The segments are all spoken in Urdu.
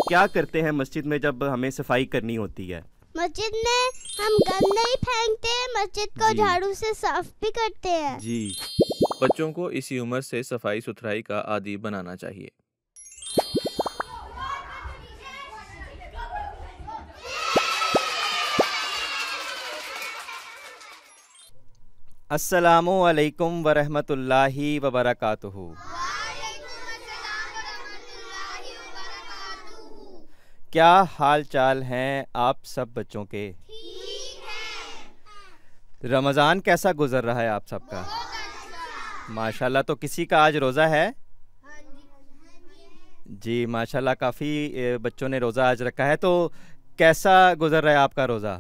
کیا کرتے ہیں مسجد میں جب ہمیں صفائی کرنی ہوتی ہے؟ مسجد میں ہم گند نہیں پھینکتے ہیں، مسجد کو جھاڑو سے صاف بھی کرتے ہیں۔ جی، بچوں کو اسی عمر سے صفائی ستھرائی کا عادی بنانا چاہیے۔ السلام علیکم ورحمۃ اللہ وبرکاتہ۔ کیا حال چال ہیں آپ سب بچوں کے؟ رمضان کیسا گزر رہا ہے آپ سب کا؟ ماشاءاللہ، تو کسی کا آج روزہ ہے؟ جی ماشاءاللہ، کافی بچوں نے روزہ آج رکھا ہے۔ تو کیسا گزر رہا ہے آپ کا روزہ؟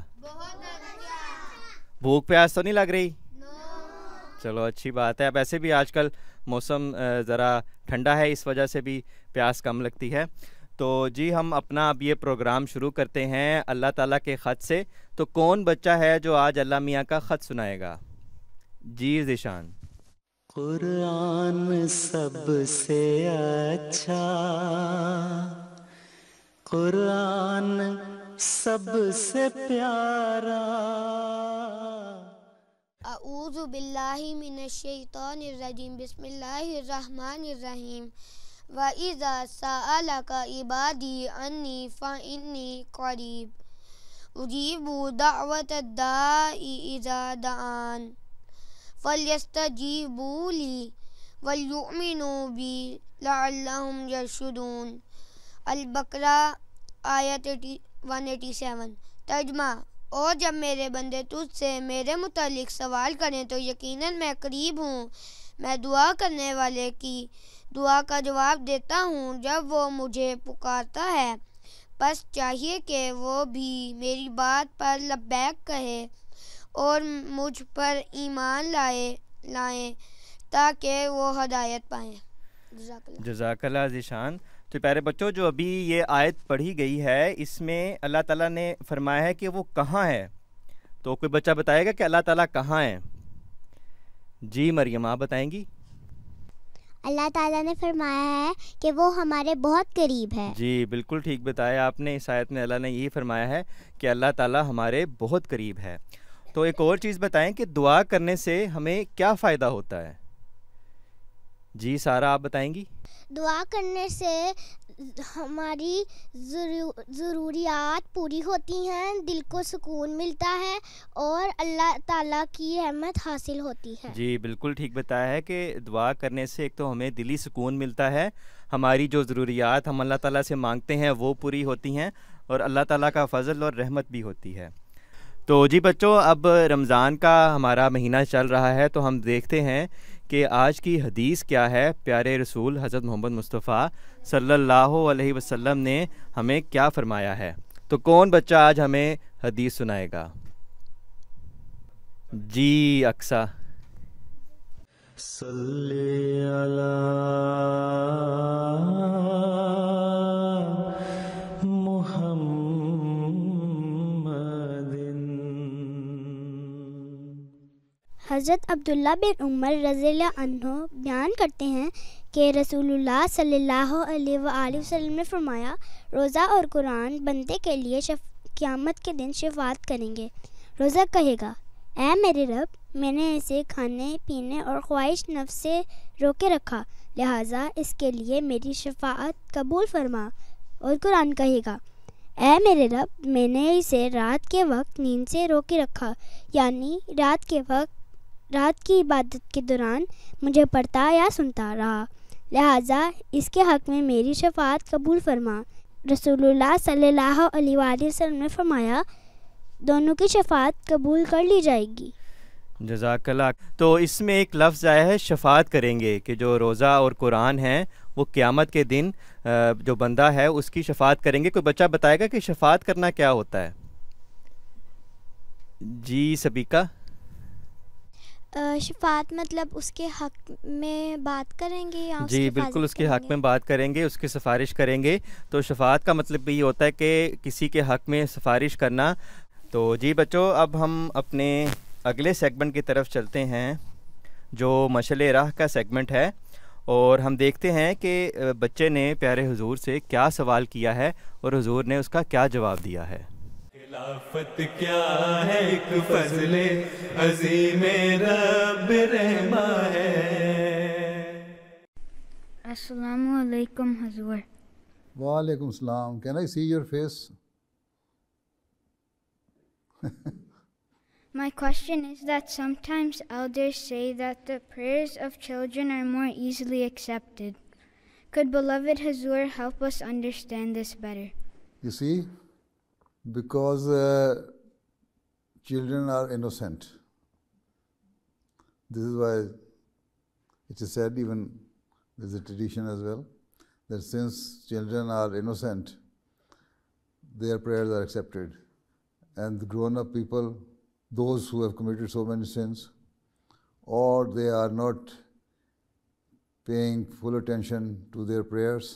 بھوک پیاس تو نہیں لگ رہی؟ چلو اچھی بات ہے۔ اب ایسے بھی آج کل موسم ذرا ٹھنڈا ہے، اس وجہ سے بھی پیاس کم لگتی ہے۔ تو جی ہم اپنا اب یہ پروگرام شروع کرتے ہیں اللہ تعالیٰ کے خط سے۔ تو کون بچہ ہے جو آج اللہ میاں کا خط سنائے گا؟ جی ذیشان۔ قرآن سب سے اچھا، قرآن سب سے پیارا۔ اعوذ باللہ من الشیطان الرجیم، بسم اللہ الرحمن الرحیم۔ وَإِذَا سَأَلَكَ عِبَادِي عَنِّي فَإِنِّي قَرِيبٌ أُجِيبُ دَعْوَةَ الدَّاعِ إِذَا دَعَانِ فَلْيَسْتَجِيبُوا لِي وَلْيُؤْمِنُوا بِي لَعَلَّهُمْ يَرْشُدُونَ۔ البقرہ آیت 187۔ ترجمہ: اور جب میرے بندے تجھ سے میرے متعلق سوال کریں تو یقیناً میں قریب ہوں، میں دعا کرنے والے کی دعا کا جواب دیتا ہوں جب وہ مجھے پکارتا ہے۔ بس چاہیے کہ وہ بھی میری بات پر لبیک کہے اور مجھ پر ایمان لائیں تاکہ وہ ہدایت پائیں۔ جزاک اللہ ذیشان۔ تو پیارے بچوں، جو ابھی یہ آیت پڑھی گئی ہے اس میں اللہ تعالیٰ نے فرمایا ہے کہ وہ کہاں ہے۔ تو کوئی بچہ بتائے گا کہ اللہ تعالیٰ کہاں ہے؟ جی مریم، آپ بتائیں گی؟ اللہ تعالیٰ نے فرمایا ہے کہ وہ ہمارے بہت قریب ہے۔ جی بالکل ٹھیک بتایا آپ نے۔ اس آیت میں اللہ نے یہی فرمایا ہے کہ اللہ تعالیٰ ہمارے بہت قریب ہے۔ تو ایک اور چیز بتائیں کہ دعا کرنے سے ہمیں کیا فائدہ ہوتا ہے؟ جی سارا، آپ بتائیں گی؟ دعا کرنے سے ہماری ضروریات پوری ہوتی ہیں، دل کو سکون ملتا ہے اور اللہ تعالیٰ کی رحمت حاصل ہوتی ہے۔ جی بالکل ٹھیک بتایا ہے کہ دعا کرنے سے ایک تو ہمیں دلی سکون ملتا ہے، ہماری جو ضروریات ہم اللہ تعالیٰ سے مانگتے ہیں وہ پوری ہوتی ہیں، اور اللہ تعالیٰ کا فضل اور رحمت بھی ہوتی ہے۔ تو جی بچوں، اب رمضان کا ہمارا مہینہ چل رہا ہے، تو ہم دیکھتے ہیں کہ آج کی حدیث کیا ہے۔ پیارے رسول حضرت محمد مصطفیٰ صلی اللہ علیہ وسلم نے ہمیں کیا فرمایا ہے؟ تو کون بچہ آج ہمیں حدیث سنائے گا؟ جی اقصیٰ۔ صلی علی محمد۔ حضرت عبداللہ بن عمر رضی اللہ عنہ بیان کرتے ہیں کہ رسول اللہ صلی اللہ علیہ وآلہ وسلم نے فرمایا، روزہ اور قرآن بندے کے لیے قیامت کے دن شفاعت کریں گے۔ روزہ کہے گا، اے میرے رب، میں نے اسے کھانے پینے اور خواہش نفس سے روکے رکھا، لہٰذا اس کے لیے میری شفاعت قبول فرما۔ اور قرآن کہے گا، اے میرے رب، میں نے اسے رات کے وقت نیند سے روکے رکھا، یعنی رات کی عبادت کے دوران مجھے پڑھتا یا سنتا رہا، لہٰذا اس کے حق میں میری شفاعت قبول فرما۔ رسول اللہ صلی اللہ علیہ وآلہ وسلم نے فرمایا، دونوں کی شفاعت قبول کر لی جائے گی۔ جزاک اللہ۔ تو اس میں ایک لفظ آیا ہے شفاعت کریں گے، کہ جو روزہ اور قرآن ہیں وہ قیامت کے دن جو بندہ ہے اس کی شفاعت کریں گے۔ کوئی بچہ بتائے گا کہ شفاعت کرنا کیا ہوتا ہے؟ جی سبیکہ۔ شفاعت مطلب اس کے حق میں بات کریں گے یا جی بالکل، اس کے حق میں بات کریں گے، اس کی سفارش کریں گے۔ تو شفاعت کا مطلب بھی یہ ہوتا ہے کہ کسی کے حق میں سفارش کرنا۔ تو جی بچوں، اب ہم اپنے اگلے سیگمنٹ کی طرف چلتے ہیں جو مشعل راہ کا سیگمنٹ ہے، اور ہم دیکھتے ہیں کہ بچے نے پیارے حضور سے کیا سوال کیا ہے اور حضور نے اس کا کیا جواب دیا ہے۔ خلافت کیا ہے ایک فضل عظیم رب رحمہ ہے۔ السلام علیکم حضور۔ وعلیکم السلام. Can I see your face? My question is that sometimes elders say that the prayers of children are more easily accepted. Could beloved Hazur help us understand this better? You see, because children are innocent. This is why it is said, even there is a tradition as well, that since children are innocent, their prayers are accepted. And the grown-up people, those who have committed so many sins, or they are not paying full attention to their prayers,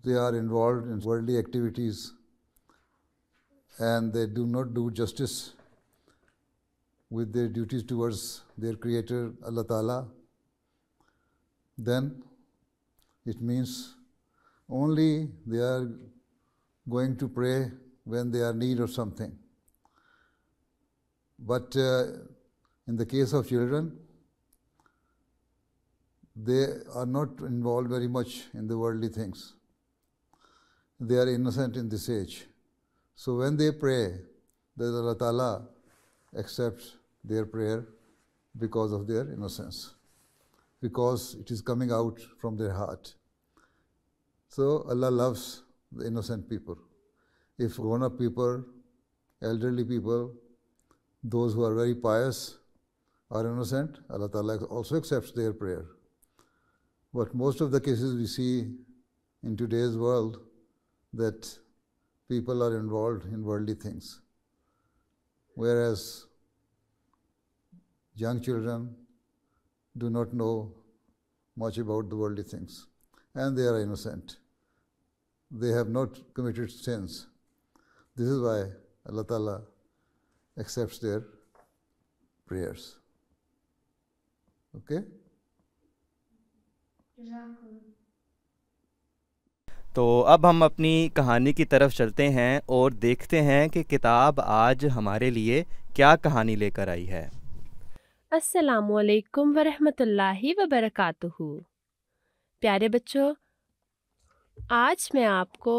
they are involved in worldly activities, and they do not do justice with their duties towards their Creator, Allah Ta'ala, then it means only they are going to pray when they are in need of something. But in the case of children, they are not involved very much in the worldly things. They are innocent in this age. So when they pray, that Allah Ta'ala accepts their prayer because of their innocence, because it is coming out from their heart. So Allah loves the innocent people. If grown-up people, elderly people, those who are very pious are innocent, Allah Ta'ala also accepts their prayer. But most of the cases we see in today's world that people are involved in worldly things, whereas young children do not know much about the worldly things, and they are innocent. They have not committed sins. This is why Allah Ta'ala accepts their prayers. Okay? تو اب ہم اپنی کہانی کی طرف چلتے ہیں اور دیکھتے ہیں کہ کتاب آج ہمارے لیے کیا کہانی لے کر آئی ہے۔ السلام علیکم ورحمۃ اللہ وبرکاتہ۔ پیارے بچوں، آج میں آپ کو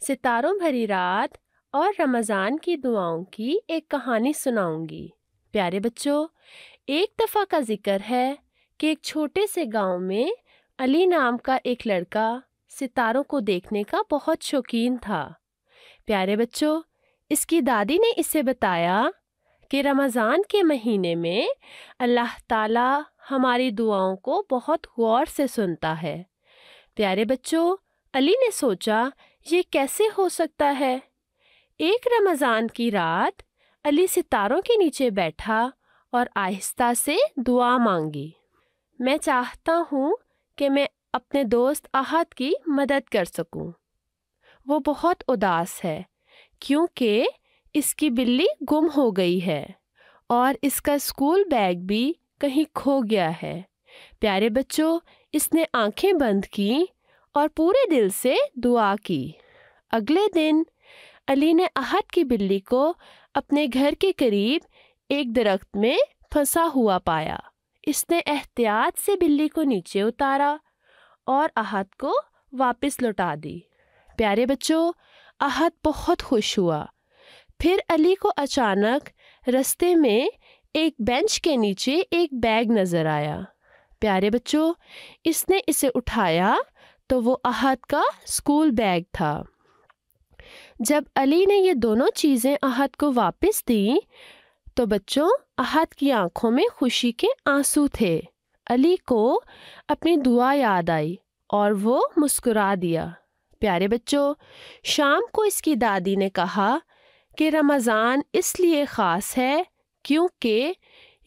ستاروں بھری رات اور رمضان کی دعاؤں کی ایک کہانی سناؤں گی۔ پیارے بچوں، ایک دفعہ کا ذکر ہے کہ ایک چھوٹے سے گاؤں میں علی نام کا ایک لڑکا ستاروں کو دیکھنے کا بہت شوقین تھا۔ پیارے بچوں، اس کی دادی نے اسے بتایا کہ رمضان کے مہینے میں اللہ تعالیٰ ہماری دعاؤں کو بہت غور سے سنتا ہے۔ پیارے بچوں، علی نے سوچا یہ کیسے ہو سکتا ہے؟ ایک رمضان کی رات علی ستاروں کے نیچے بیٹھا اور آہستہ سے دعا مانگی۔ میں چاہتا ہوں کہ میں اپنے دوست احد کی مدد کر سکوں۔ وہ بہت اداس ہے کیونکہ اس کی بلی گم ہو گئی ہے اور اس کا اسکول بیگ بھی کہیں کھو گیا ہے۔ پیارے بچوں، اس نے آنکھیں بند کیں اور پورے دل سے دعا کی۔ اگلے دن علی نے احد کی بلی کو اپنے گھر کے قریب ایک درخت میں پھنسا ہوا پایا۔ اس نے احتیاط سے بلی کو نیچے اتارا اور احد کو واپس لوٹا دی۔ پیارے بچوں، احد بہت خوش ہوا۔ پھر علی کو اچانک رستے میں ایک بینچ کے نیچے ایک بیگ نظر آیا۔ پیارے بچوں، اس نے اسے اٹھایا تو وہ احد کا اسکول بیگ تھا۔ جب علی نے یہ دونوں چیزیں احد کو واپس دیں تو بچوں، احد کی آنکھوں میں خوشی کے آنسو تھے۔ علی کو اپنی دعا یاد آئی اور وہ مسکرا دیا۔ پیارے بچوں، شام کو اس کی دادی نے کہا کہ رمضان اس لیے خاص ہے کیونکہ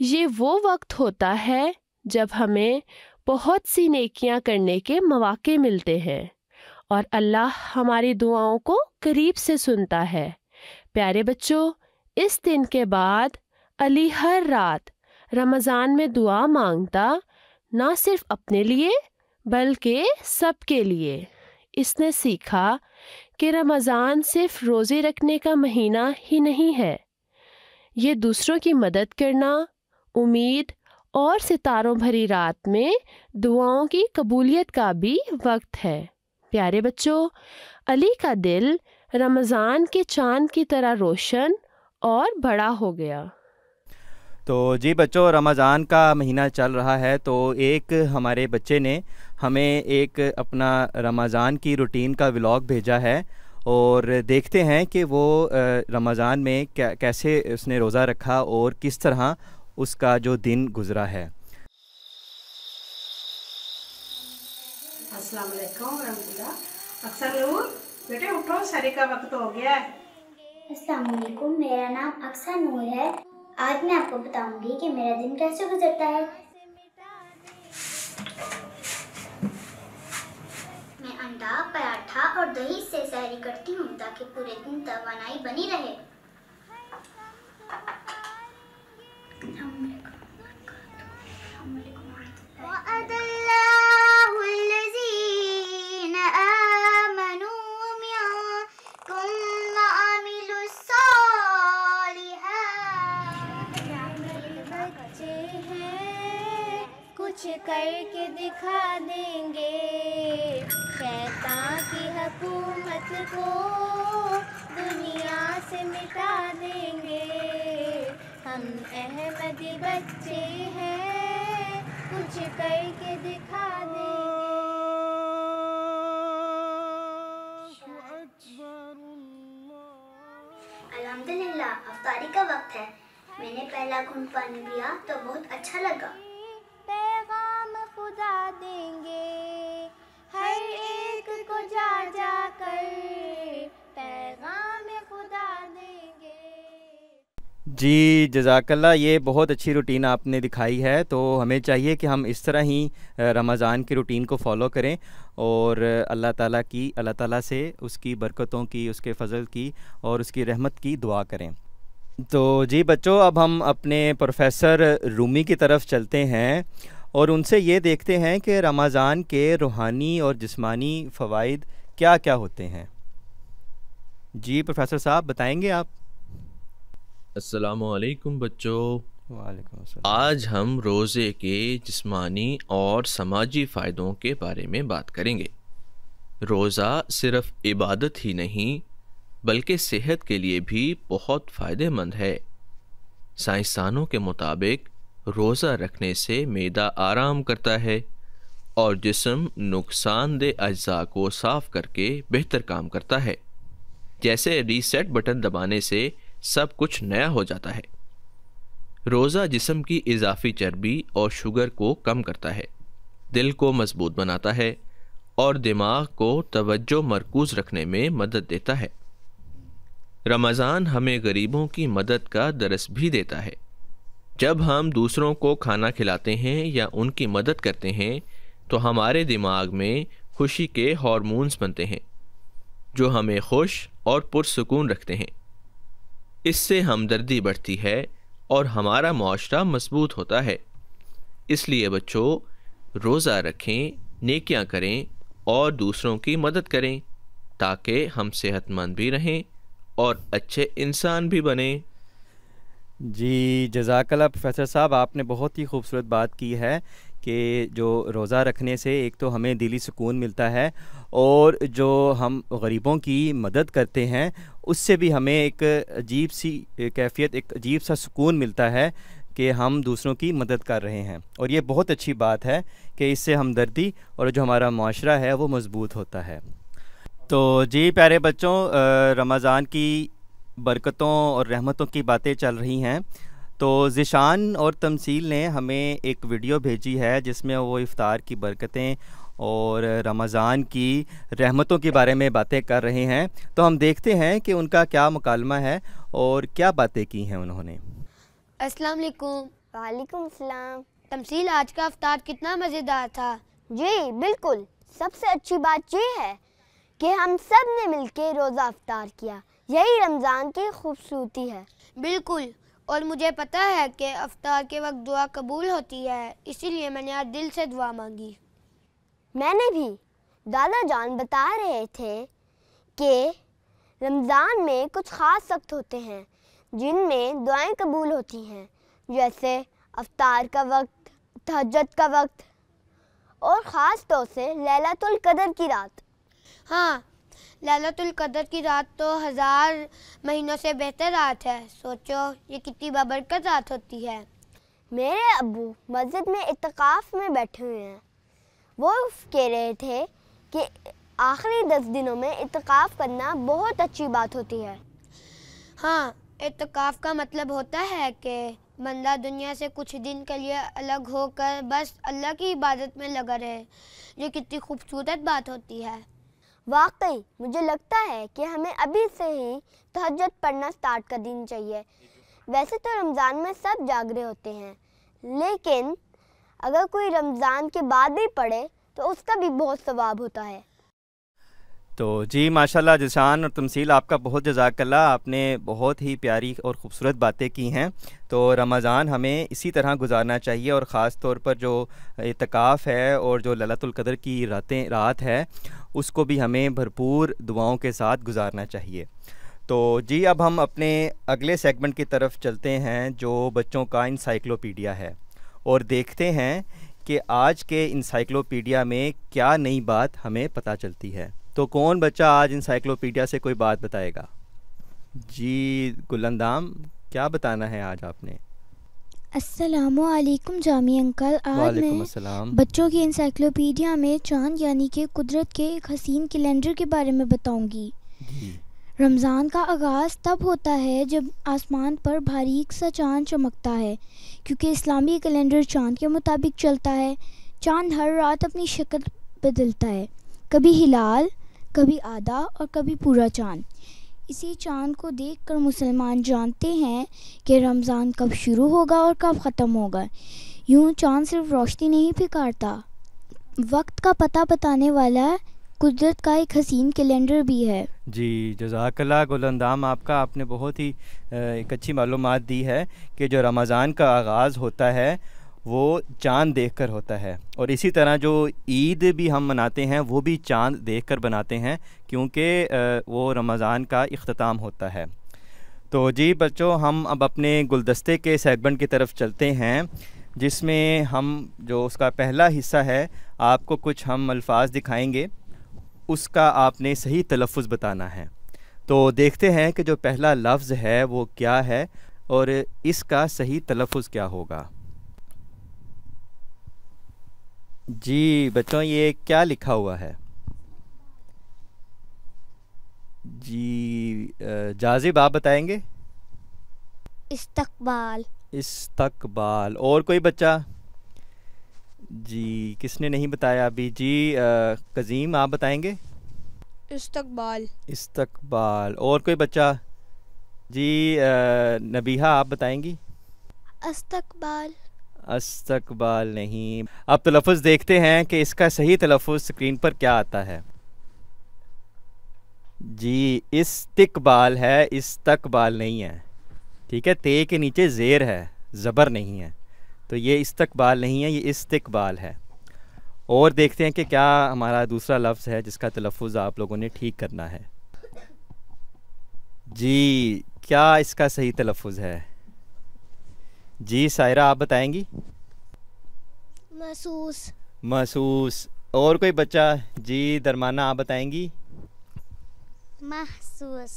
یہ وہ وقت ہوتا ہے جب ہمیں بہت سی نیکیاں کرنے کے مواقع ملتے ہیں اور اللہ ہماری دعاؤں کو قریب سے سنتا ہے۔ پیارے بچوں، اس دن کے بعد علی ہر رات رمضان میں دعا مانگتا، نہ صرف اپنے لیے بلکہ سب کے لیے۔ اس نے سیکھا کہ رمضان صرف روزے رکھنے کا مہینہ ہی نہیں ہے، یہ دوسروں کی مدد کرنا، امید اور ستاروں بھری رات میں دعاؤں کی قبولیت کا بھی وقت ہے۔ پیارے بچوں، علی کا دل رمضان کے چاند کی طرح روشن اور بڑا ہو گیا۔ تو جی بچوں، رمضان کا مہینہ چل رہا ہے، تو ایک ہمارے بچے نے ہمیں ایک اپنا رمضان کی روٹین کا ولاگ بھیجا ہے، اور دیکھتے ہیں کہ وہ رمضان میں کیسے اس نے روزہ رکھا اور کس طرح اس کا جو دن گزرا ہے۔ السلام علیکم ورحمۃ اللہ۔ اکثر نور بیٹے اٹھو، سحری کا وقت ہو گیا ہے۔ السلام علیکم، میرا نام اکثر نور ہے۔ آج میں آپ کو بتاؤں گی کہ میرا دن کیسے گزرتا ہے۔ میں انڈا، پراٹھا اور دہی سے سحری کرتی ہوں تاکہ پورے دن توانائی بنی رہے۔ وعد اللہ الذین آمنوا منکم وعملوا الصالحات۔ بچے ہیں کچھ کر کے دکھا دیں گے، شیطان کی حکومت کو دنیا سے مٹا دیں گے۔ ہم احمدی بچے ہیں کچھ کر کے دکھا دیں گے۔ الحمدللہ، افطاری کا وقت ہے۔ میں نے پہلا گھونٹ پانی پیا تو بہت اچھا لگا۔ پیغام خدا دیں گے ہر ایک کو جا جا کر، پیغام خدا دیں گے۔ جی جزاک اللہ، یہ بہت اچھی روٹین آپ نے دکھائی ہے، تو ہمیں چاہیے کہ ہم اس طرح ہی رمضان کی روٹین کو فالو کریں اور اللہ تعالیٰ سے اس کی برکتوں کی، اس کے فضل کی اور اس کی رحمت کی دعا کریں۔ تو جی بچوں، اب ہم اپنے پروفیسر رومی کی طرف چلتے ہیں اور ان سے یہ دیکھتے ہیں کہ رمضان کے روحانی اور جسمانی فوائد کیا کیا ہوتے ہیں۔ جی پروفیسر صاحب بتائیں گے آپ؟ السلام علیکم بچوں۔ وعلیکم السلام۔ آج ہم روزے کے جسمانی اور سماجی فائدوں کے بارے میں بات کریں گے۔ روزہ صرف عبادت ہی نہیں بلکہ صحت کے لیے بھی بہت فائدہ مند ہے۔ سائنسدانوں کے مطابق روزہ رکھنے سے معدہ آرام کرتا ہے اور جسم نقصان دہ اجزاء کو صاف کر کے بہتر کام کرتا ہے، جیسے ریسیٹ بٹن دبانے سے سب کچھ نیا ہو جاتا ہے۔ روزہ جسم کی اضافی چربی اور شوگر کو کم کرتا ہے، دل کو مضبوط بناتا ہے اور دماغ کو توجہ مرکوز رکھنے میں مدد دیتا ہے۔ رمضان ہمیں غریبوں کی مدد کا درس بھی دیتا ہے۔ جب ہم دوسروں کو کھانا کھلاتے ہیں یا ان کی مدد کرتے ہیں تو ہمارے دماغ میں خوشی کے ہارمونز بنتے ہیں جو ہمیں خوش اور پرسکون رکھتے ہیں۔ اس سے ہمدردی بڑھتی ہے اور ہمارا معاشرہ مضبوط ہوتا ہے۔ اس لیے بچوں، روزہ رکھیں، نیکیاں کریں اور دوسروں کی مدد کریں تاکہ ہم صحت مند بھی رہیں اور اچھے انسان بھی بنیں۔ جی جزاک اللہ پروفیسر صاحب، آپ نے بہت ہی خوبصورت بات کی ہے کہ جو روزہ رکھنے سے ایک تو ہمیں دلی سکون ملتا ہے اور جو ہم غریبوں کی مدد کرتے ہیں اس سے بھی ہمیں ایک عجیب سی کیفیت، ایک عجیب سا سکون ملتا ہے کہ ہم دوسروں کی مدد کر رہے ہیں، اور یہ بہت اچھی بات ہے کہ اس سے ہمدردی اور جو ہمارا معاشرہ ہے وہ مضبوط ہوتا ہے۔ تو جی پیارے بچوں، رمضان کی برکتوں اور رحمتوں کی باتیں چل رہی ہیں، تو ذیشان اور تمثیل نے ہمیں ایک ویڈیو بھیجی ہے جس میں وہ افطار کی برکتیں اور رمضان کی رحمتوں کے بارے میں باتیں کر رہے ہیں، تو ہم دیکھتے ہیں کہ ان کا کیا مکالمہ ہے اور کیا باتیں کی ہیں انہوں نے۔ السلام علیکم۔ وعلیکم السلام۔ تمثیل، آج کا افطار کتنا مزیدار تھا۔ جی بالکل، سب سے اچھی بات یہ ہے کہ ہم سب نے مل کے روزہ افطار کیا، یہی رمضان کی خوبصورتی ہے۔ بالکل، اور مجھے پتہ ہے کہ افطار کے وقت دعا قبول ہوتی ہے، اسی لیے میں نے آج دل سے دعا مانگی۔ میں نے بھی۔ دادا جان بتا رہے تھے کہ رمضان میں کچھ خاص وقت ہوتے ہیں جن میں دعائیں قبول ہوتی ہیں، جیسے افطار کا وقت، تہجد کا وقت، اور خاص طور سے لیلۃ القدر کی رات۔ ہاں، لیلۃ القدر کی رات تو 1000 مہینوں سے بہتر رات ہے۔ سوچو یہ کتنی بابرکت رات ہوتی ہے۔ میرے ابو مسجد میں اعتکاف میں بیٹھے ہوئے ہیں، وہ کہہ رہے تھے کہ آخری 10 دنوں میں اعتکاف کرنا بہت اچھی بات ہوتی ہے۔ ہاں، اعتکاف کا مطلب ہوتا ہے کہ بندہ دنیا سے کچھ دن کے لیے الگ ہو کر بس اللہ کی عبادت میں لگا رہے، جو کتنی خوبصورت بات ہوتی ہے۔ واقعی مجھے لگتا ہے کہ ہمیں ابھی سے ہی تہجد پڑھنا سٹارٹ کر دینی چاہیے۔ ویسے تو رمضان میں سب جاگ رہے ہوتے ہیں، لیکن اگر کوئی رمضان کے بعد بھی پڑھے تو اس کا بھی بہت ثواب ہوتا ہے۔ تو جی ماشاءاللہ جشان اور تمثیل آپ کا بہت جزاک اللہ، آپ نے بہت ہی پیاری اور خوبصورت باتیں کی ہیں۔ تو رمضان ہمیں اسی طرح گزارنا چاہیے، اور خاص طور پر جو اعتکاف ہے اور جو لیلۃ القدر کی رات ہے اس کو بھی ہمیں بھرپور دعاؤں کے ساتھ گزارنا چاہیے۔ تو جی اب ہم اپنے اگلے سیگمنٹ کی طرف چلتے ہیں جو بچوں کا انسائکلوپیڈیا ہے، اور دیکھتے ہیں کہ آج کے انسائکلوپیڈیا میں کیا نئی بات ہمیں پتہ چلتی ہے۔ تو کون بچہ آج انسائکلوپیڈیا سے کوئی بات بتائے گا؟ جی گلندام، کیا بتانا ہے آج آپ نے؟ السلام علیکم جامی انکل، آج وعلیکم میں السلام۔ بچوں کی انسائکلوپیڈیا میں چاند یعنی کہ قدرت کے ایک حسین کیلنڈر کے بارے میں بتاؤں گی۔ رمضان کا آغاز تب ہوتا ہے جب آسمان پر باریک سا چاند چمکتا ہے، کیونکہ اسلامی کیلنڈر چاند کے مطابق چلتا ہے۔ چاند ہر رات اپنی شکل بدلتا ہے، کبھی ہلال، کبھی آدھا اور کبھی پورا چاند۔ اسی چاند کو دیکھ کر مسلمان جانتے ہیں کہ رمضان کب شروع ہوگا اور کب ختم ہوگا۔ یوں چاند صرف روشنی نہیں پھکارتا، وقت کا پتہ بتانے والا قدرت کا ایک حسین کیلنڈر بھی ہے۔ جی جزاک اللہ گلندام، آپ نے بہت ہی ایک اچھی معلومات دی ہے کہ جو رمضان کا آغاز ہوتا ہے وہ چاند دیکھ کر ہوتا ہے، اور اسی طرح جو عید بھی ہم مناتے ہیں وہ بھی چاند دیکھ کر بناتے ہیں، کیونکہ وہ رمضان کا اختتام ہوتا ہے۔ تو جی بچوں، ہم اب اپنے گلدستے کے سیگمنٹ کی طرف چلتے ہیں، جس میں ہم جو اس کا پہلا حصہ ہے آپ کو کچھ ہم الفاظ دکھائیں گے، اس کا آپ نے صحیح تلفظ بتانا ہے۔ تو دیکھتے ہیں کہ جو پہلا لفظ ہے وہ کیا ہے اور اس کا صحیح تلفظ کیا ہوگا۔ جی بچوں، یہ کیا لکھا ہوا ہے؟ جی جازب آپ بتائیں گے؟ استقبال۔ استقبال۔ اور کوئی بچہ؟ جی کس نے نہیں بتایا ابھی؟ جی قزیم آپ بتائیں گے؟ استقبال۔ استقبال۔ اور کوئی بچہ؟ جی نبیہہ آپ بتائیں گی؟ استقبال۔ استقبال نہیں۔ اب تلفظ دیکھتے ہیں کہ اس کا صحیح تلفظ اسکرین پر کیا آتا ہے۔ جی استقبال ہے، استقبال نہیں ہے، ٹھیک ہے؟ تے کے نیچے زیر ہے، زبر نہیں ہے، تو یہ استقبال نہیں ہے، یہ استقبال ہے۔ اور دیکھتے ہیں کہ کیا ہمارا دوسرا لفظ ہے جس کا تلفظ آپ لوگوں نے ٹھیک کرنا ہے۔ جی کیا اس کا صحیح تلفظ ہے؟ جی سائرہ آپ بتائیں گی؟ محسوس۔ محسوس۔ اور کوئی بچہ؟ جی درمانہ آپ بتائیں گی؟ محسوس۔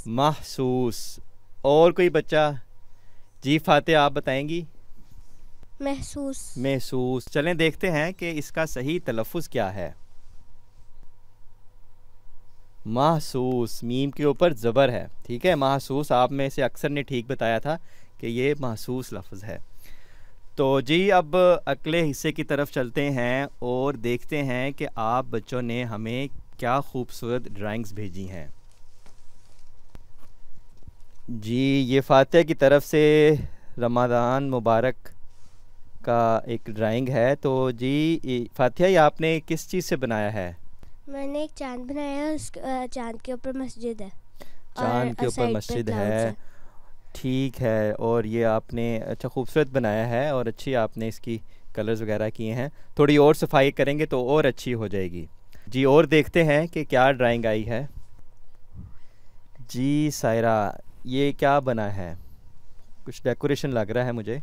محسوس۔ اور کوئی بچہ؟ جی فاتح آپ بتائیں گی؟ محسوس۔ محسوس۔ چلیں دیکھتے ہیں کہ اس کا صحیح تلفظ کیا ہے۔ محسوس، میم کے اوپر زبر ہے، ٹھیک ہے؟ محسوس آپ میں سے اکثر نے ٹھیک بتایا تھا کہ یہ محسوس لفظ ہے۔ تو جی اب اگلے حصے کی طرف چلتے ہیں اور دیکھتے ہیں کہ آپ بچوں نے ہمیں کیا خوبصورت ڈرائنگز بھیجی ہیں۔ جی یہ فاتح کی طرف سے رمضان مبارک کا ایک ڈرائنگ ہے۔ تو جی فاتحہ یہ آپ نے کس چیز سے بنایا ہے؟ میں نے ایک چاند بنایا ہے، اس چاند کے اوپر مسجد ہے، چاند کے اوپر مسجد ہے، ٹھیک ہے، اور یہ آپ نے اچھا خوبصورت بنایا ہے اور اچھی آپ نے اس کی کلرز وغیرہ کیے ہیں. تھوڑی اور صفائی کریں گے تو اور اچھی ہو جائے گی. جی اور دیکھتے ہیں کہ کیا ڈرائنگ آئی ہے. جی سائرہ، یہ کیا بنا ہے؟ کچھ ڈیکوریشن لگ رہا ہے مجھے.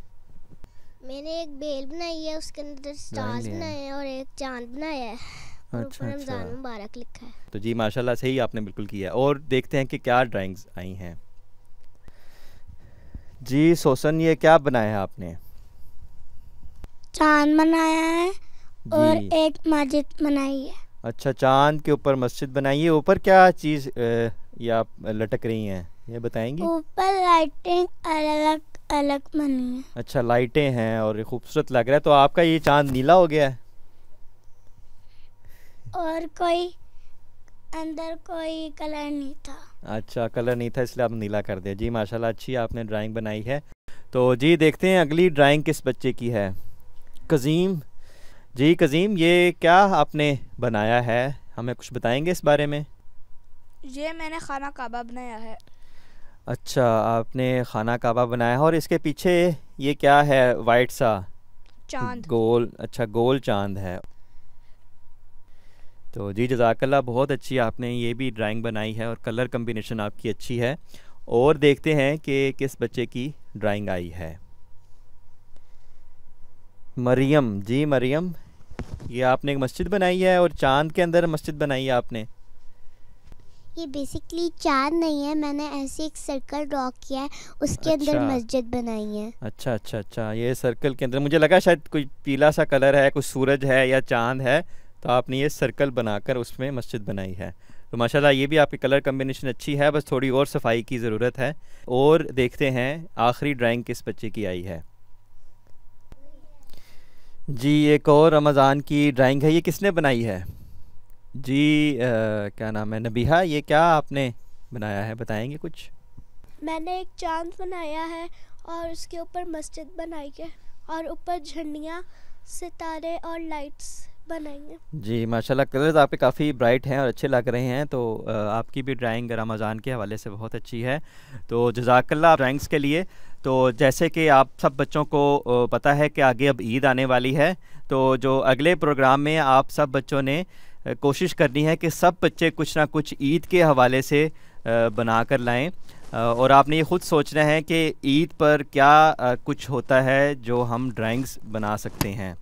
میں نے ایک بیل بنائی ہے، اس کے اندر سٹارز بنائے ہیں اور ایک چاند بنایا ہے، اور اوپر رمضان مبارک لکھا ہے. تو جی ماشاءاللہ صحیح آپ نے بالکل کیا ہے. اور دیکھتے ہیں کہ کیا ڈرائنگز آئی ہیں. جی سوسن، یہ کیا بنایا ہے آپ نے؟ چاند بنایا ہے اور ایک مسجد بنائی ہے. اچھا، چاند کے اوپر مسجد بنائی ہے. اوپر کیا چیز یہ آپ لٹک رہی ہیں، یہ بتائیں گی؟ اوپر لائٹنگ الگ الگ بنی ہے. اچھا لائٹیں ہیں اور یہ خوبصورت لگ رہا ہے. تو آپ کا یہ چاند نیلا ہو گیا ہے؟ اور کوئی اندر کوئی کلر نہیں تھا. اچھا کلر نہیں تھا اس لیے آپ نیلا کر دیا. جی ماشاءاللہ اچھی آپ نے ڈرائنگ بنائی ہے. تو جی دیکھتے ہیں اگلی ڈرائنگ کس بچے کی ہے. قزیم، جی قزیم یہ کیا آپ نے بنایا ہے، ہمیں کچھ بتائیں گے اس بارے میں؟ یہ میں نے خانہ کعبہ بنایا ہے. اچھا آپ نے خانہ کعبہ بنایا ہے، اور اس کے پیچھے یہ کیا ہے وائٹ سا؟ چاند. گول. اچھا گول چاند ہے. تو جی جزاک اللہ، بہت اچھی آپ نے یہ بھی ڈرائنگ بنائی ہے اور کلر کمبینیشن آپ کی اچھی ہے. اور دیکھتے ہیں کہ کس بچے کی ڈرائنگ آئی ہے. مریم، جی مریم یہ آپ نے ایک مسجد بنائی ہے اور چاند کے اندر مسجد بنائی ہے آپ نے. یہ بیسکلی چاند نہیں ہے، میں نے ایسے ایک سرکل ڈرا کیا ہے، اس کے اندر مسجد بنائی ہے. اچھا اچھا اچھا، یہ سرکل کے اندر مجھے لگا شاید کوئی پیلا سا کلر ہے، کوئی سورج ہے یا چاند ہے، تو آپ نے یہ سرکل بنا کر اس میں مسجد بنائی ہے. تو ماشاءاللہ یہ بھی آپ کی کلر کمبینیشن اچھی ہے، بس تھوڑی اور صفائی کی ضرورت ہے. اور دیکھتے ہیں آخری ڈرائنگ کس بچے کی آئی ہے. جی ایک اور رمضان کی ڈرائنگ ہے، یہ کس نے بنائی ہے؟ جی کیا نام ہے، نبیہہ، یہ کیا آپ نے بنایا ہے، بتائیں گے کچھ؟ میں نے ایک چاند بنایا ہے اور اس کے اوپر مسجد بنائی ہے اور اوپر جھنڈیاں، ستارے اور لائٹس بنائی ہیں. جی ماشاءاللہ کلرز آپ کے کافی برائٹ ہیں اور اچھے لگ رہے ہیں. تو آپ کی بھی ڈرائنگ رمضان کے حوالے سے بہت اچھی ہے. تو جزاک اللہ ڈرائنگز کے لیے. تو جیسے کہ آپ سب بچوں کو پتہ ہے کہ آگے اب عید آنے والی ہے، تو جو اگلے پروگرام میں آپ سب بچوں نے کوشش کرنی ہے کہ سب بچے کچھ نہ کچھ عید کے حوالے سے بنا کر لائیں. اور آپ نے یہ خود سوچنا ہے کہ عید پر کیا کچھ ہوتا ہے جو ہم ڈرائنگز بنا سکتے ہیں.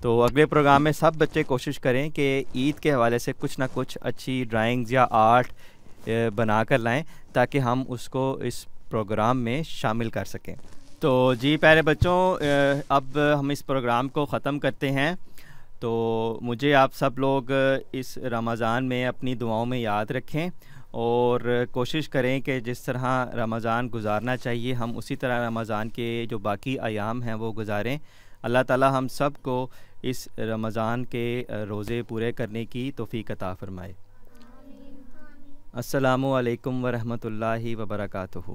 تو اگلے پروگرام میں سب بچے کوشش کریں کہ عید کے حوالے سے کچھ نہ کچھ اچھی ڈرائنگز یا آرٹ بنا کر لائیں تاکہ ہم اس کو اس پروگرام میں شامل کر سکیں. تو جی پیارے بچوں، اب ہم اس پروگرام کو ختم کرتے ہیں. تو مجھے آپ سب لوگ اس رمضان میں اپنی دعاؤں میں یاد رکھیں اور کوشش کریں کہ جس طرح رمضان گزارنا چاہیے ہم اسی طرح رمضان کے جو باقی ایام ہیں وہ گزاریں. اللہ تعالی ہم سب کو اس رمضان کے روزے پورے کرنے کی توفیق عطا فرمائے. السلام علیکم ورحمۃ اللہ وبرکاتہ.